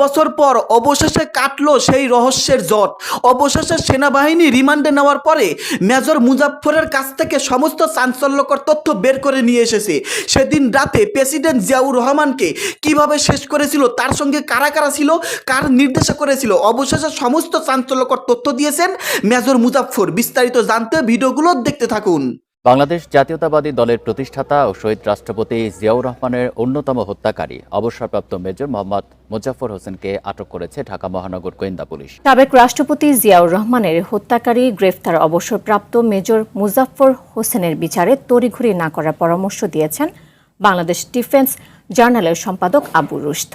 বছর পর অবশেষে কাটলো সেই রহস্যের জট। অবশেষে সেনাবাহিনী রিমান্ডে নেওয়ার পরে মেজর মুজাফফরের কাছ থেকে সমস্ত চাঞ্চল্যকর তথ্য বের করে নিয়ে এসেছে। সেদিন রাতে প্রেসিডেন্ট জিয়াউর রহমানকে কিভাবে শেষ করেছিল, তার সঙ্গে কারা কারা ছিল, কার নির্দেশে করেছিল, অবশেষে সমস্ত চাঞ্চল্যকর তথ্য দিয়েছেন মেজর মুজাফফর। বিস্তারিত জানতে ভিডিওগুলো দেখতে থাকুন। বাংলাদেশ জাতীয়তাবাদী দলের প্রতিষ্ঠাতা ও শহীদ রাষ্ট্রপতি জিয়াউর রহমানের অন্যতম হত্যাকারী অবসরপ্রাপ্ত মেজর মোহাম্মদ মুজাফফর হোসেনকে আটক করেছে ঢাকা মহানগর গোয়েন্দা পুলিশ। সাবেক রাষ্ট্রপতি জিয়াউর রহমানের হত্যাকারী গ্রেফতার অবসরপ্রাপ্ত মেজর মুজাফফর হোসেনের বিচারে তড়িঘড়ি না করার পরামর্শ দিয়েছেন বাংলাদেশ ডিফেন্স জার্নালের সম্পাদক আবু রুশদ।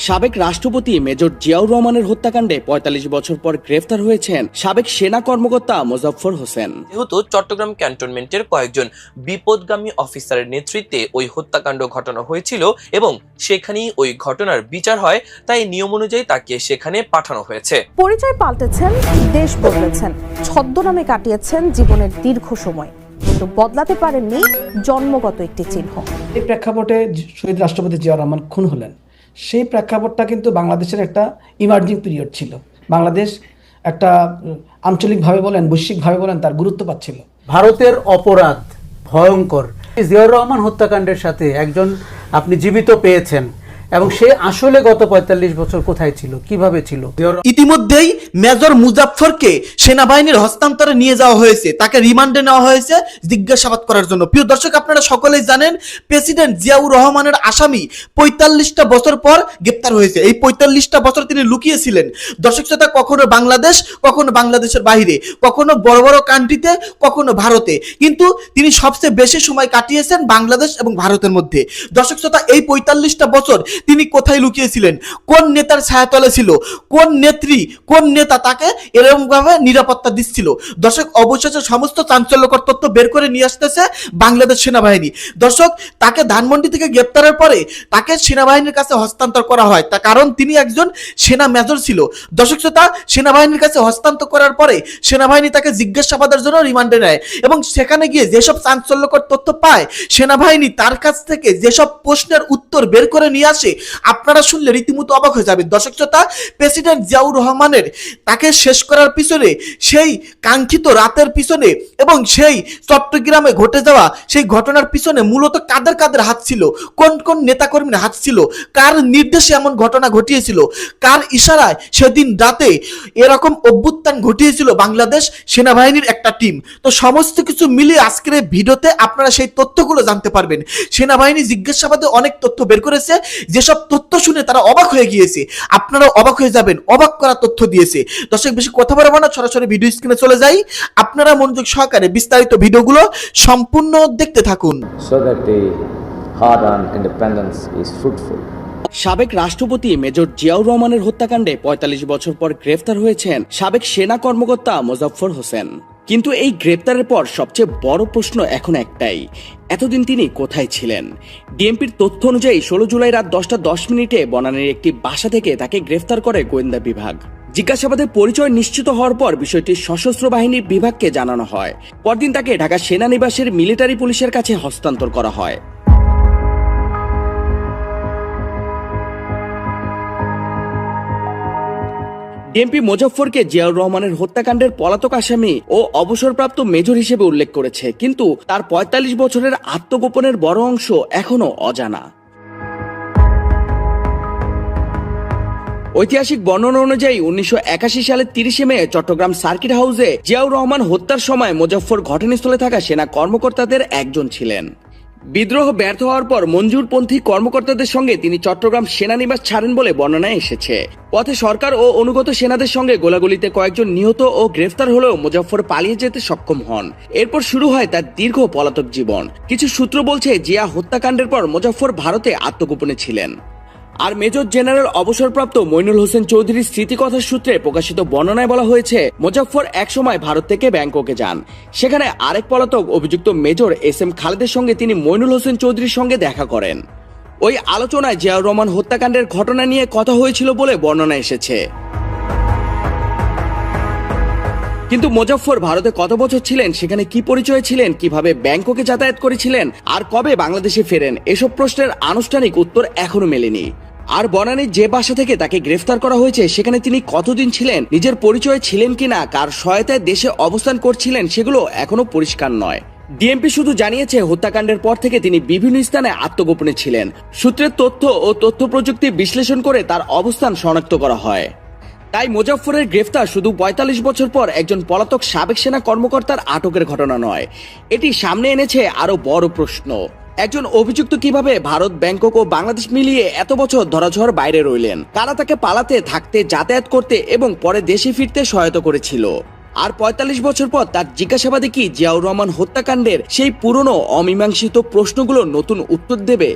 সাবেক রাষ্ট্রপতি মেজর জিয়াউর রহমানের হত্যাকাণ্ডে ৪৫ বছর পর গ্রেফতার হয়েছেন সাবেক সেনা কর্মকর্তা মুজাফফর হোসেন। যেহেতু চট্টগ্রাম ক্যান্টনমেন্টের কয়েকজন বিপদগামী অফিসারের নেতৃত্বে ওই হত্যাকাণ্ড ঘটানো হয়েছিল এবং সেখানেই ওই ঘটনার বিচার হয়, তাই নিয়ম অনুযায়ী তাকে সেখানে পাঠানো হয়েছে। পরিচয় পাল্টেছেন, দেশ বদলেছেন, ছদ্মনামে কাটিয়েছেন জীবনের দীর্ঘ সময়, কিন্তু বদলাতে পারেননি জন্মগত একটি চিহ্ন। এই প্রেক্ষাপটে শহীদ রাষ্ট্রপতি জিয়াউর রহমান খুন হলেন। সেই প্রেক্ষাপটটা কিন্তু বাংলাদেশের একটা ইমার্জিং পিরিয়ড ছিল। বাংলাদেশ একটা আঞ্চলিকভাবে বলেন, বৈশ্বিকভাবে বলেন, তার গুরুত্ব পাচ্ছিল। ভারতের অপরাধ ভয়ঙ্কর। জিয়াউর রহমান হত্যাকাণ্ডের সাথে একজন আপনি জীবিত পেয়েছেন, এবং সে আসলে গত ৪৫ বছর কোথায় ছিল, কিভাবে ছিল। ইতিমধ্যেই মেজর মুজাফফরকে সেনাবাহিনীর হস্তান্তরে নিয়ে যাওয়া হয়েছে, তাকে রিমান্ডে নেওয়া হয়েছে জিজ্ঞাসাবাদ করার জন্য। প্রিয় দর্শক, আপনারা সকলেই জানেন প্রেসিডেন্ট জিয়াউর রহমানের আসামি ৪৫টা বছর পর গ্রেপ্তার হয়েছে। এই ৪৫টা বছর তিনি লুকিয়েছিলেন দর্শক শ্রোতা, কখনো বাংলাদেশ, কখনো বাংলাদেশের বাইরে, কখনো বড় বড় কান্ট্রিতে, কখনো ভারতে, কিন্তু তিনি সবচেয়ে বেশি সময় কাটিয়েছেন বাংলাদেশ এবং ভারতের মধ্যে। দর্শক শ্রোতা, এই ৪৫টা বছর তিনি কোথায় লুকিয়েছিলেন, কোন নেতার ছায়াতলে ছিল, কোন নেত্রী, কোন নেতা তাকে এরকম ভাবে নিরাপত্তা দিচ্ছিল। দর্শক, অবশেষে সমস্ত চাঞ্চল্যকর তথ্য বের করে নিয়ে আসতেছে বাংলাদেশ সেনাবাহিনী। দর্শক, তাকে ধানমন্ডি থেকে গ্রেপ্তারের পরে তাকে সেনাবাহিনীর কাছে হস্তান্তর করা হয়, তার কারণ তিনি একজন সেনা মেজর ছিল। দর্শক শ্রোতা, সেনাবাহিনীর কাছে হস্তান্তর করার পরে সেনাবাহিনী তাকে জিজ্ঞাসাবাদের জন্য রিমান্ডে নেয় এবং সেখানে গিয়ে যেসব চাঞ্চল্যকর তথ্য পায়, সেনাবাহিনী তার কাছ থেকে যেসব প্রশ্নের উত্তর বের করে নিয়ে আসে, আপনারা শুনলে রীতিমতো অবাক হয়ে যাবেন। দর্শক শ্রোতা, প্রেসিডেন্ট জিয়াউর রহমানের তাকে শেষ করার পিছনে, সেই কাঙ্ক্ষিত রাতের পিছনে এবং সেই চট্টগ্রামে ঘটে যাওয়া সেই ঘটনার পিছনে মূলত কাদের কাদের হাত ছিল, কোন কোন নেতাকর্মীর হাত ছিল, কার নির্দেশে এমন ঘটনা ঘটিয়েছিল, কার ইশারায় সেদিন রাতে এরকম অভ্যুত্থান ঘটিয়েছিল বাংলাদেশ সেনাবাহিনীর একটা টিম। তো সমস্ত কিছু মিলিয়ে আজকের এই ভিডিওতে আপনারা সেই তথ্যগুলো জানতে পারবেন। সেনাবাহিনী জিজ্ঞাসাবাদে অনেক তথ্য বের করেছে, যেসব তথ্য শুনে তারা অবাক হয়ে গিয়েছে। আপনারা অবাক হয়ে যাবেন, অবাক করা তথ্য দিয়েছে। দর্শক, বেশি কথা বলবো না, সরাসরি ভিডিও স্ক্রিনে চলে যাই। আপনারা মনোযোগ সহকারে বিস্তারিত ভিডিওগুলো সম্পূর্ণ দেখতে থাকুন। সাবেক রাষ্ট্রপতি মেজর জিয়াউর রহমানের হত্যাকাণ্ডে ৪৫ বছর পর গ্রেফতার হয়েছেন সাবেক সেনা কর্মকর্তা মুজাফফর হোসেন। কিন্তু এই গ্রেপ্তারের পর সবচেয়ে বড় প্রশ্ন এখন একটাই, এতদিন তিনি কোথায় ছিলেন? ডিএমপির তথ্য অনুযায়ী ১৬ জুলাই রাত ১০টা ১০ মিনিটে বনানীর একটি বাসা থেকে তাকে গ্রেফতার করে গোয়েন্দা বিভাগ। জিজ্ঞাসাবাদে পরিচয় নিশ্চিত হওয়ার পর বিষয়টি সশস্ত্র বাহিনীর বিভাগকে জানানো হয়। পরদিন তাকে ঢাকা সেনানিবাসের মিলিটারি পুলিশের কাছে হস্তান্তর করা হয়। ডিএমপি মুজাফফরকে জিয়াউর রহমানের হত্যাকাণ্ডের পলাতক আসামি ও অবসরপ্রাপ্ত মেজর হিসেবে উল্লেখ করেছে, কিন্তু তার ৪৫ বছরের আত্মগোপনের বড় অংশ এখনো অজানা। ঐতিহাসিক বর্ণনা অনুযায়ী ১৯৮১ সালের ৩০শে মে চট্টগ্রাম সার্কিট হাউসে জিয়াউর রহমান হত্যার সময় মুজাফফর ঘটনাস্থলে থাকা সেনা কর্মকর্তাদের একজন ছিলেন। বিদ্রোহ ব্যর্থ হওয়ার পর মঞ্জুরপন্থী কর্মকর্তাদের সঙ্গে তিনি চট্টগ্রাম সেনানিবাস ছাড়েন বলে বর্ণনায় এসেছে। পথে সরকার ও অনুগত সেনাদের সঙ্গে গোলাগুলিতে কয়েকজন নিহত ও গ্রেফতার হলেও মুজাফফর পালিয়ে যেতে সক্ষম হন। এরপর শুরু হয় তার দীর্ঘ পলাতক জীবন। কিছু সূত্র বলছে, জিয়া হত্যাকাণ্ডের পর মুজাফফর ভারতে আত্মগোপনে ছিলেন। আর মেজর জেনারেল অবসরপ্রাপ্ত মইনুল হোসেন চৌধুরীর স্মৃতিকথার সূত্রে প্রকাশিত বর্ণনায় বলা হয়েছে, মুজাফফর একসময় ভারত থেকে ব্যাংককে যান। সেখানে আরেক পলাতক অভিযুক্ত মেজর SM খালেদের সঙ্গে তিনি মইনুল হোসেন চৌধুরীর সঙ্গে দেখা করেন। ওই আলোচনায় জিয়াউর রহমান হত্যাকাণ্ডের ঘটনা নিয়ে কথা হয়েছিল বলে বর্ণনা এসেছে। কিন্তু মোজাফফর ভারতে কত বছর ছিলেন, সেখানে কি পরিচয় ছিলেন, কিভাবে ব্যাংককে যাতায়াত করেছিলেন, আর কবে বাংলাদেশে ফেরেন, এসব প্রশ্নের আনুষ্ঠানিক উত্তর এখনো মেলেনি। আর বনানীর যে বাসা থেকে তাকে গ্রেফতার করা হয়েছে সেখানে তিনি কতদিন ছিলেন, নিজের পরিচয় ছিলেন কিনা, কার সহায়তায় দেশে অবস্থান করছিলেন, সেগুলো এখনো পরিষ্কার নয়। ডিএমপি শুধু জানিয়েছে হত্যাকাণ্ডের পর থেকে তিনি বিভিন্ন স্থানে আত্মগোপনে ছিলেন। সূত্রের তথ্য ও তথ্য প্রযুক্তি বিশ্লেষণ করে তার অবস্থান শনাক্ত করা হয়। তাই মোজাফফরের গ্রেফতার শুধু ৪৫ বছর পর একজন পলাতক সাবেক সেনা কর্মকর্তার আটকের ঘটনা নয়, এটি সামনে এনেছে আরো বড় প্রশ্ন। একজন অভিযুক্ত কিভাবে ভারত, ব্যাংকক ও বাংলাদেশ মিলিয়ে এত বছর ধরাছোঁয়ার বাইরে রইলেন? কারা তাকে পালাতে, থাকতে, যাতায়াত করতে এবং পরে দেশে ফিরতে সহায়তা করেছিল? আর ৪৫ বছর পর তার জিজ্ঞাসাবাদে কি জিয়াউর রহমান হত্যাকাণ্ডের সেই পুরনো অমীমাংসিত প্রশ্নগুলো নতুন উত্তর দেবে?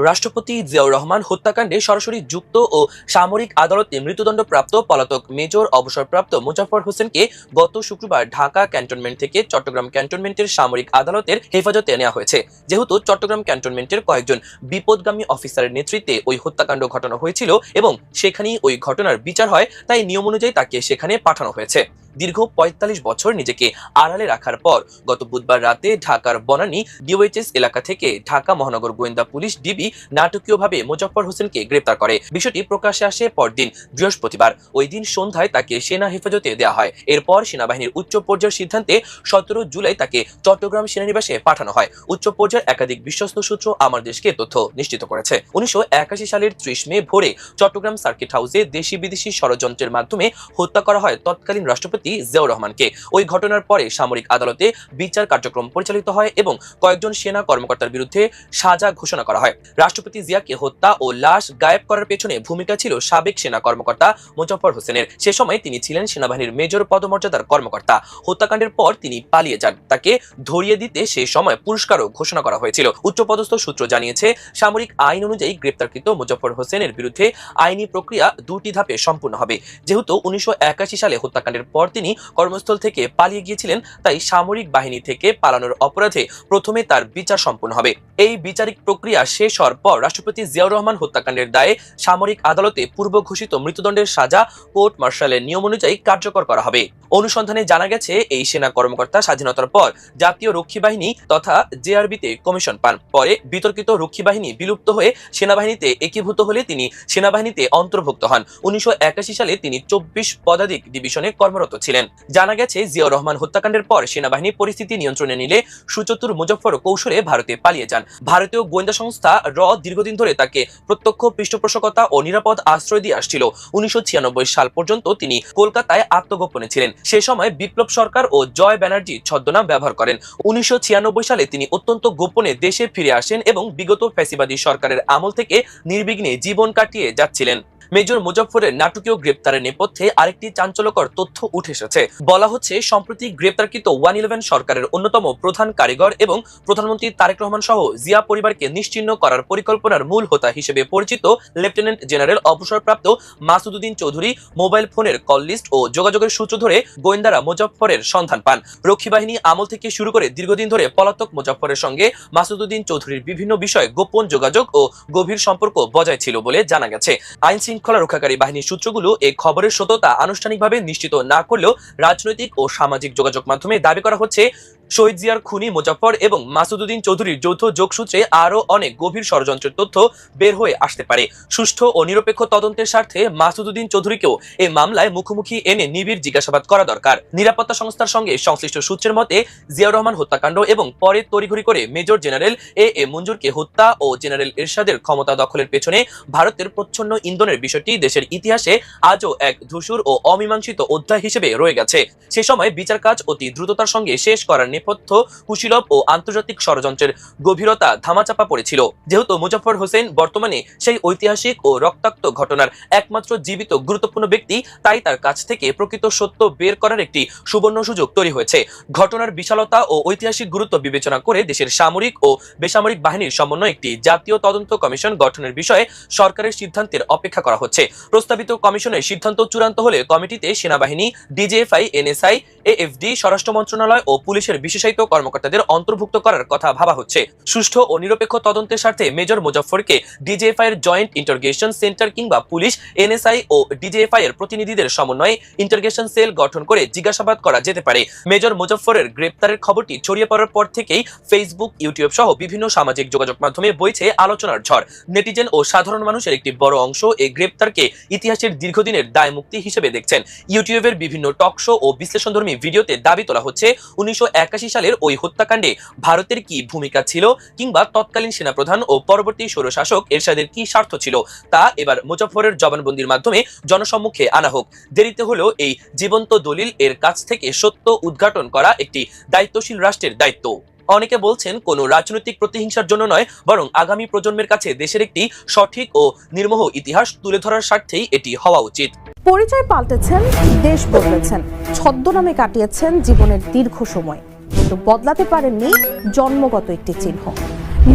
রাষ্ট্রপতি জিয়াউর রহমান হত্যাকাণ্ডে সরাসরি যুক্ত ও সামরিক আদালতে মৃত্যুদণ্ডপ্রাপ্ত পলাতক মেজর অবসরপ্রাপ্ত মোজাফফর হোসেনকে গত শুক্রবার ঢাকা ক্যান্টনমেন্ট থেকে চট্টগ্রাম ক্যান্টনমেন্টের সামরিক আদালতের হেফাজতে নেওয়া হয়েছে। যেহেতু চট্টগ্রাম ক্যান্টনমেন্টের কয়েকজন বিপদগামী অফিসারের নেতৃত্বে ওই হত্যাকাণ্ড ঘটানো হয়েছিল এবং সেখানেই ওই ঘটনার বিচার হয়, তাই নিয়ম অনুযায়ী তাকে সেখানে পাঠানো হয়েছে। দীর্ঘ ৪৫ বছর নিজেকে আড়ালে রাখার পর গত বুধবার রাতে ঢাকার বনানী ডিওএইচএস এলাকা থেকে ঢাকা মহানগর গোয়েন্দা পুলিশ ডিবি নাটকীয়ভাবে মোজাফফর হোসেনকে গ্রেপ্তার করে। বিষয়টি প্রকাশ্যে আসে পরদিন বৃহস্পতিবার। ওই দিন সন্ধ্যায় তাকে সেনা হেফাজতে দেওয়া হয়। এরপর সেনাবাহিনীর উচ্চ পর্যায়ের সিদ্ধান্তে ১৭ জুলাই তাকে চট্টগ্রাম সেনানিবাসে পাঠানো হয়। উচ্চ পর্যায়ের একাধিক বিশ্বস্ত সূত্র আমার দেশকে তথ্য নিশ্চিত করেছে। ১৯৮১ সালের ৩০ মে ভোরে চট্টগ্রাম সার্কিট হাউসে দেশি বিদেশি ষড়যন্ত্রের মাধ্যমে হত্যা করা হয় তৎকালীন রাষ্ট্রপতি জিয়াউর রহমানকে। ওই ঘটনার পরে সামরিক আদালতে বিচার কার্যক্রম পরিচালিত হয় এবং কয়েকজন সেনা কর্মকর্তার বিরুদ্ধে সাজা ঘোষণা করা হয়। রাষ্ট্রপতি জিয়াকে হত্যা ও লাশ গায়েব করার পেছনে ভূমিকা ছিল সাবেক সেনা কর্মকর্তা মোজাফফর হোসেনের। সে সময় তিনি ছিলেন সেনাবাহিনীর মেজর পদমর্যাদার কর্মকর্তা। হত্যাকাণ্ডের পর তিনি পালিয়ে যান। তাকে ধরিয়ে দিতে সেই সময় পুরস্কারও ঘোষণা করা হয়েছিল। উচ্চপদস্থ সূত্র জানিয়েছে, সামরিক আইন অনুযায়ী গ্রেপ্তারকৃত মোজাফফর হোসেনের বিরুদ্ধে আইনি প্রক্রিয়া ২টি ধাপে সম্পূর্ণ হবে। যেহেতু ১৯৮১ সালে হত্যাকাণ্ডের পর তিনি কর্মস্থল থেকে পালিয়ে গিয়েছিলেন, তাই সামরিক বাহিনী থেকে পালানোর অপরাধে প্রথমে তার বিচার সম্পন্ন হবে। এই বিচারিক প্রক্রিয়া শেষ হওয়ার পর রাষ্ট্রপতি জিয়াউর রহমান হত্যাকাণ্ডের দায়ে সামরিক আদালতে পূর্ব ঘোষিত মৃত্যুদণ্ডের সাজা কোর্ট মার্শালের নিয়ম অনুযায়ী কার্যকর করা হবে। অনুসন্ধানে জানা গেছে, এই সেনা কর্মকর্তা স্বাধীনতার পর জাতীয় রক্ষী বাহিনী তথা জেআরবিতে কমিশন পান। পরে বিতর্কিত রক্ষী বাহিনী বিলুপ্ত হয়ে সেনাবাহিনীতে একীভূত হলে তিনি সেনাবাহিনীতে অন্তর্ভুক্ত হন। ১৯৮১ সালে তিনি ২৪ পদাতিক ডিভিশনে কর্মরত ছিলেন। জানা গেছে, জিয়াউর রহমান হত্যাকাণ্ডের পর সেনাবাহিনী পরিস্থিতি নিয়ন্ত্রণে নিলে সুচতুর মুজফ্ফর কৌশলে ভারতে পালিয়ে যান। ভারতীয় গোয়েন্দা সংস্থা র দীর্ঘদিন ধরে তাকে প্রত্যক্ষ পৃষ্ঠপোষকতা ও নিরাপদ আশ্রয় দিয়ে আসছিল। ১৯৯৬ সাল পর্যন্ত তিনি কলকাতায় আত্মগোপনে ছিলেন। সে সময় বিপ্লব সরকার ও জয় ব্যানার্জি ছদ্মনাম ব্যবহার করেন। ১৯৯৬ সালে তিনি অত্যন্ত গোপনে দেশে ফিরে আসেন এবং বিগত ফ্যাসিবাদী সরকারের আমল থেকে নির্বিঘ্নে জীবন কাটিয়ে যাচ্ছিলেন। মেজর মুজফ্ফরের নাটকীয় গ্রেপ্তারের নেপথ্যে আরেকটি চাঞ্চল্যকর তথ্য উঠে এসেছে। বলা হচ্ছে, সম্প্রতি গ্রেপ্তারকৃত 111 সরকারের অন্যতম প্রধান কারিগর এবং প্রধানমন্ত্রী তারেক রহমান সহ জিয়া পরিবারকে নিশ্চিহ্ন করার পরিকল্পনার মূল হোতা হিসেবে পরিচিত লেফটেন্যান্ট জেনারেল অবসরপ্রাপ্ত মাসুদুদ্দিন চৌধুরী মোবাইল ফোনের কল লিস্ট ও যোগাযোগের সূত্র ধরে গোয়েন্দারা মুজফ্ফরের সন্ধান পান। রক্ষী বাহিনী আমল থেকে শুরু করে দীর্ঘদিন ধরে পলাতক মুজফ্ফরের সঙ্গে মাসুদুদ্দিন চৌধুরীর বিভিন্ন বিষয়ে গোপন যোগাযোগ ও গভীর সম্পর্ক বজায় ছিল বলে জানা গেছে। আইন শৃঙ্খলা রক্ষাকারী বাহিনীর সূত্রগুলো এই খবরের সত্যতা আনুষ্ঠানিকভাবে নিশ্চিত না করলেও রাজনৈতিক ও সামাজিক যোগাযোগ মাধ্যমে দাবি করা হচ্ছে, শহীদ জিয়ার খুনি মুজফ্ফর এবং মাসুদুদ্দিন চৌধুরীর যৌথ যোগসূত্রে আরও অনেক গভীর ষড়যন্ত্রের তথ্য বের হয়ে আসতে পারে। সুষ্ঠু ও নিরপেক্ষ তদন্তের স্বার্থে মাসুদুদ্দিন চৌধুরীকেও এই মামলায় মুখোমুখি এনে নিবিড় জিজ্ঞাসাবাদ করা দরকার। নিরাপত্তা সংস্থার সঙ্গে সংশ্লিষ্ট সূত্রের মতে, জিয়াউর রহমান হত্যাকাণ্ড এবং পরে তড়িঘড়ি করে মেজর জেনারেল এ মঞ্জুরকে হত্যা ও জেনারেল এরশাদের ক্ষমতা দখলের পেছনে ভারতের প্রচ্ছন্ন ইন্ধনের বিষয়টি দেশের ইতিহাসে আজও এক ধূসর ও অমীমাংসিত অধ্যায় হিসেবে রয়ে গেছে। সে সময় বিচার কাজ অতি দ্রুততার সঙ্গে শেষ করার নেপথ্য কুশীলব ও আন্তর্জাতিক ষড়যন্ত্রের গভীরতা ধামাচাপা পড়েছিল। যেহেতু মুজফ্ফর হোসেন বর্তমানে সেই ঐতিহাসিক ও রক্তাক্ত ঘটনার একমাত্র জীবিত গুরুত্বপূর্ণ ব্যক্তি, তাই তার কাছ থেকে প্রকৃত সত্য বের করার একটি সুবর্ণ সুযোগ তৈরি হয়েছে। ঘটনার বিশালতা ও ঐতিহাসিক গুরুত্ব বিবেচনা করে দেশের সামরিক ও বেসামরিক বাহিনীর সমন্বয়ে একটি জাতীয় তদন্ত কমিশন গঠনের বিষয়ে সরকারের সিদ্ধান্তের অপেক্ষা করা হচ্ছে। প্রস্তাবিত কমিশনের সিদ্ধান্ত চূড়ান্ত হলে কমিটিতে সেনাবাহিনী, ডিজিএফআই, এনএসআই, এএফডি, স্বরাষ্ট্র মন্ত্রণালয় ও পুলিশের বিশেষায়িত কর্মকর্তাদের অন্তর্ভুক্ত করার কথা ভাবা হচ্ছে। সুষ্ঠু ও নিরপেক্ষ তদন্তের স্বার্থে মেজর মুজাফফরকে ডিজিএফআই এর জয়েন্ট ইন্টারোগেশন সেন্টার কিংবা পুলিশ, এনএসআই ও ডিজিএফআই এর প্রতিনিধিদের সমন্বয়ে ইন্টারোগেশন সেল গঠন করে জিজ্ঞাসাবাদ করা যেতে পারে। মেজর মুজাফফরের গ্রেপ্তারের খবরটি ছড়িয়ে পড়ার পর থেকেই ফেসবুক, ইউটিউব সহ বিভিন্ন সামাজিক যোগাযোগ মাধ্যমে বইছে আলোচনার ঝড়। নেটিজেন ও সাধারণ মানুষের একটি বড় অংশ এই গ্রেপ্তারকে ইতিহাসের দীর্ঘদিনের দায়মুক্তি হিসেবে দেখছেন। ইউটিউবের বিভিন্ন টক শো ও বিশ্লেষণধর্মী ভিডিওতে দাবি তোলা হচ্ছে 1981 সালের ওই হত্যাকাণ্ডে ভারতের কি ভূমিকা ছিল, কিংবা তৎকালীন সেনাপ্রধান ও পরবর্তী স্বৈরশাসক এরশাদের কি স্বার্থ ছিল, তা এবার মুজাফফরের জবানবন্দির মাধ্যমে জনসম্মুখে আনা হোক। দেরিতে হলেও এই জীবন্ত দলিল এর কাছ থেকে সত্য উদ্ঘাটন করা একটি দায়িত্বশীল রাষ্ট্রের দায়িত্ব। অনেকে বলছেন কোনো রাজনৈতিক প্রতিহিংসার জন্য নয়, বরং আগামী প্রজন্মের কাছে দেশের একটি সঠিক ও নির্মোহ ইতিহাস তুলে ধরার স্বার্থেই এটি হওয়া উচিত। পরিচয় পাল্টেছেন, দেশ বদলেছেন, ছদ্মনামে কাটিয়েছেন জীবনের দীর্ঘ সময়, কিন্তু বদলাতে পারেননি জন্মগত একটি চিহ্ন।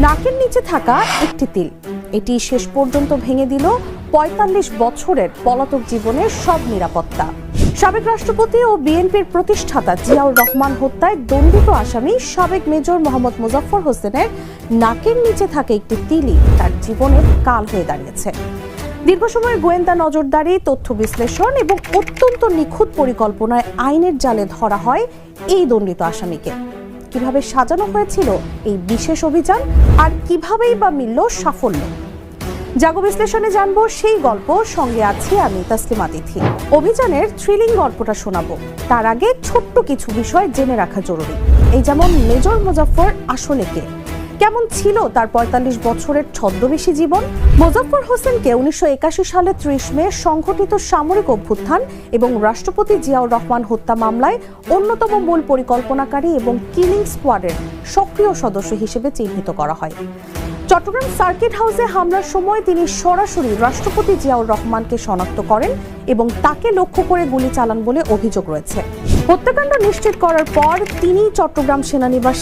নাকের নিচে থাকা একটি তিল, এটি শেষ পর্যন্ত ভেঙে দিল ৪৫ বছরের পলাতক জীবনের সব নিরাপত্তা। সাবেক রাষ্ট্রপতি ও বিএনপির প্রতিষ্ঠাতা জিয়াউর রহমান হত্যায় দণ্ডিত আসামি সাবেক মেজর মোহাম্মদ মুজাফফর হোসেনের নাকের নিচে থাকা একটি তিলই তার জীবনের কাল হয়ে দাঁড়িয়েছে। দীর্ঘ সময়ের গোয়েন্দা নজরদারি, তথ্য বিশ্লেষণ এবং অত্যন্ত নিখুঁত পরিকল্পনায় আইনের জালে ধরা হয় এই দণ্ডিত আসামিকে। কিভাবে সাজানো হয়েছিল এই বিশেষ অভিযান, আর কিভাবেই বা মিলল সাফল্য? জাগো বিশ্লেষণে জানবো সেই গল্প। সঙ্গে আছি আমি তাসলিমা তিথি। অভিযানের থ্রিলিং গল্পটা শোনাবো, তার আগে ছোট্ট কিছু বিষয় জেনে রাখা জরুরি। এই যেমন মেজর মুজাফফর আসলে কে, কেমন ছিল তার ৪৫ বছরের ছদ্মবেশী জীবন। মুজাফফর হোসেনকে 1981 সালে 30 মে সংঘটিত সামরিক অভ্যুত্থান এবং রাষ্ট্রপতি জিয়াউর রহমান হত্যা মামলায় অন্যতম মূল পরিকল্পনাকারী এবং কিলিং স্কোয়াডের সক্রিয় সদস্য হিসেবে চিহ্নিত করা হয়। চট্টগ্রাম সার্কিট হাউসে হামলার সময় তিনি সরাসরি রাষ্ট্রপতি জিয়াউর রহমানকে শনাক্ত করেন এবং তাকে লক্ষ্য করে গুলি চালান বলে অভিযোগ রয়েছে। হত্যাকাণ্ড নিশ্চিত করার পর তিনি চট্টগ্রাম সেনানিবাসে